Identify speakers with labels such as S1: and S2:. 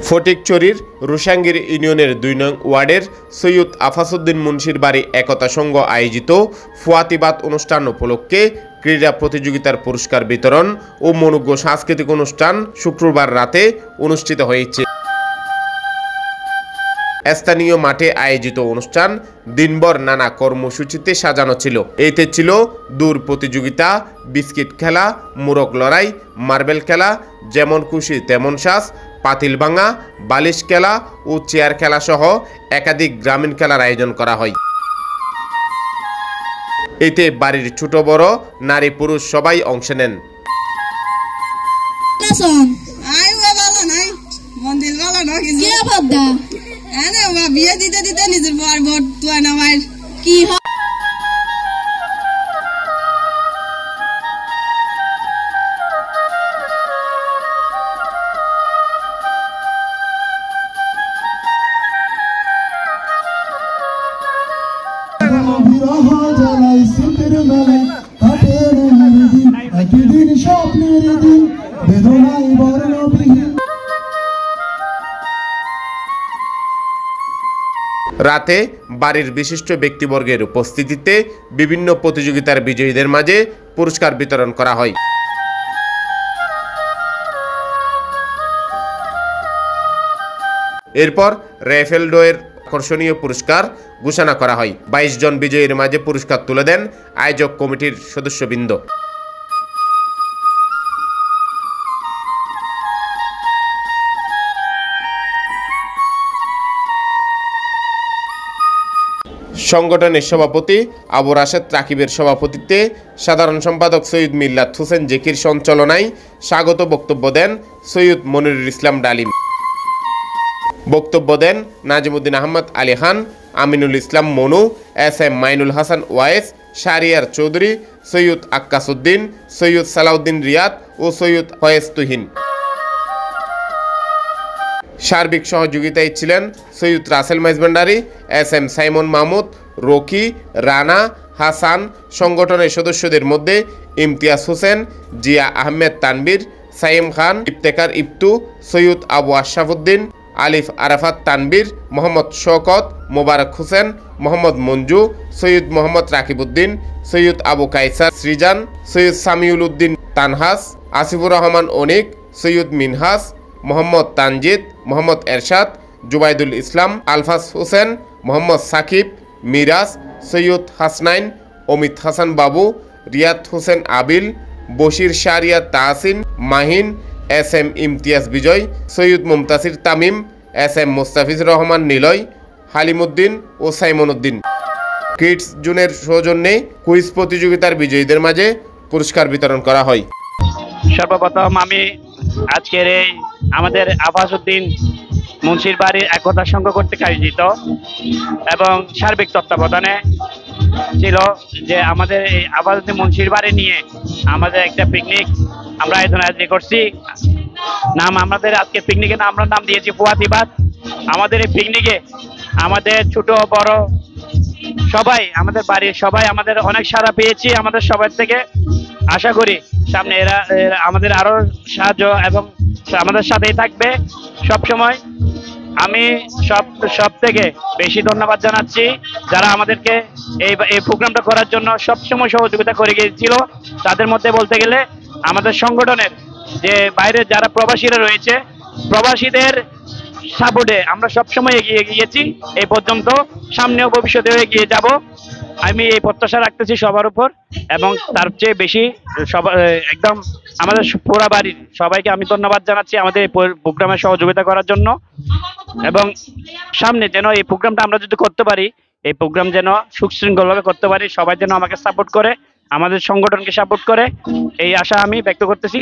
S1: ফটিকছড়ির রুশাঙ্গীর ইউনিয়নের ২ নং ওয়ার্ডের সৈয়দ আফাসউদ্দিন মুন্সির বাড়ি একতা সংঘ আয়োজিত ফুয়াতিবাদ অনুষ্ঠান উপলক্ষে ক্রীড়া প্রতিযোগিতার পুরস্কার বিতরণ ও মনোজ্ঞ সাংস্কৃতিক অনুষ্ঠান শুক্রবার রাতে অনুষ্ঠিত হয়েছে। স্থানীয় মাঠে আয়োজিত অনুষ্ঠান দিনভর নানা কর্মসূচিতে সাজানো ছিল। এতে ছিল দৌড় প্রতিযোগিতা, বিস্কিট খেলা, মোরগ লড়াই, মার্বেল খেলা, যেমন খুশি তেমন সাজ, পাতিল ভাঙা, বালিশ খেলা ও চেয়ার খেলা সহ একাধিক গ্রামীণ খেলার আয়োজন করা হয়। এতে বাড়ির ছোট বড় নারী পুরুষ সবাই অংশ নেন। রাতে বাড়ির বিশিষ্ট ব্যক্তিবর্গের উপস্থিতিতে বিভিন্ন প্রতিযোগিতার বিজয়ীদের মাঝে পুরস্কার বিতরণ করা হয়। এরপর রাইফেল ড্রয়ের আকর্ষণীয় পুরস্কার ঘোষণা করা হয়। ২২ জন বিজয়ীর মাঝে পুরস্কার তুলে দেন আয়োজক কমিটির সদস্যবৃন্দ। সংগঠনের সভাপতি আবু রাশেদ রাকিবের সভাপতিত্বে সাধারণ সম্পাদক সৈয়দ মিল্লাত হোসেন জেকির সঞ্চালনায় স্বাগত বক্তব্য দেন সৈয়দ মনিরুল ইসলাম ডালিম। বক্তব্য দেন নাজিমুদ্দিন আহমদ আলী খান, আমিনুল ইসলাম মনু, এস.এম. মাইনুল হাসান ওয়াইস, শাহরিয়ার চৌধুরী, সৈয়দ আক্কাসউদ্দিন, সৈয়দ সালাউদ্দিন রিয়াদ ও সৈয়দ ফয়েজ তুহিন। সার্বিক সহযোগিতায় ছিলেন সৈয়দ রাসেল মাইজভান্ডারী, এস.এম. সাইমন মাহমুদ, রকি, রানা, হাসান। সংগঠনের সদস্যদের মধ্যে ইমতিয়াজ হোসেন, জিয়া আহমেদ তানবীর, সাইম খান, ইফতেখার ইফতু, সৈয়দ আবু আশরাফুদ্দিন, আলিফ আরাফাত তানবীর, মোহাম্মদ শওকত, মোবারক হোসেন, মোহাম্মদ মঞ্জু, সৈয়দ মোহাম্মদ রাকিবউদ্দিন, সৈয়দ আবু কায়সার সৃজান, সৈয়দ সামিউল উদ্দিন তানহাস, আসিফুর রহমান অনিক, সৈয়দ মিনহাস, মোহাম্মদ তানজিদ, মোহাম্মদ এরশাদ, জুবাইদুল ইসলাম, আলফাজ হোসেন, মোহাম্মদ সাকিব, মিরাজ, সৈয়দ হাসনাইন, অমিত হাসান বাবু, রিয়াদ হোসেন আবিল, বশির শাহরিয়ার তাহসিন, মাহিন, এস.এম. ইমতিয়াজ বিজয়, সৈয়দ মুমতাসির তামিম, এস.এম. মোস্তাফিজুর রহমান নিলয়, হালিমউদ্দিন ও সাইমন উদ্দিন। কিডস জোনের সৌজন্যে কুইজ প্রতিযোগিতার বিজয়ীদের মাঝে পুরস্কার বিতরণ করা হয়।
S2: সর্বপ্রথম আমি আজকের এই আমাদের আফাসউদ্দিন মুন্সির বাড়ির একতা সংঘ কর্তৃক আয়োজিত এবং সার্বিক তত্ত্বাবধানে ছিল যে আমাদের এই আফাসউদ্দিন মুন্সির বাড়ি নিয়ে আমাদের একটা পিকনিক আমরা আয়োজন করছি। আমাদের আজকে পিকনিকের আমরা নাম দিয়েছি ফুয়াতিবাদ। আমাদের এই পিকনিকে আমাদের ছোট বড় সবাই, আমাদের বাড়ির সবাই আমাদের অনেক সাড়া পেয়েছি। আমাদের সবার থেকে আশা করি সামনে এরা আমাদের আরো সাহায্য এবং আমাদের সাথেই থাকবে সবসময়। আমি সব থেকে বেশি ধন্যবাদ জানাচ্ছি যারা আমাদেরকে এই প্রোগ্রামটা করার জন্য সবসময় সহযোগিতা করে গিয়েছিল। তাদের মধ্যে বলতে গেলে আমাদের সংগঠনের যে বাইরে যারা প্রবাসীরা রয়েছে, প্রবাসীদের সাপোর্টে আমরা সবসময় এগিয়ে গিয়েছি এই পর্যন্ত, সামনেও ভবিষ্যতেও এগিয়ে যাব। আমি এই প্রত্যাশা রাখতেছি সবার উপর এবং তার চেয়ে বেশি একদম আমাদের পুরা বাড়ির সবাইকে আমি ধন্যবাদ জানাচ্ছি আমাদের এই প্রোগ্রামে সহযোগিতা করার জন্য। এবং সামনে যেন এই প্রোগ্রামটা আমরা যদি করতে পারি, এই প্রোগ্রাম যেন সুশৃঙ্খলভাবে করতে পারি, সবাই যেন আমাকে সাপোর্ট করে, আমাদের সংগঠনকে সাপোর্ট করে, এই আশা আমি ব্যক্ত করতেছি।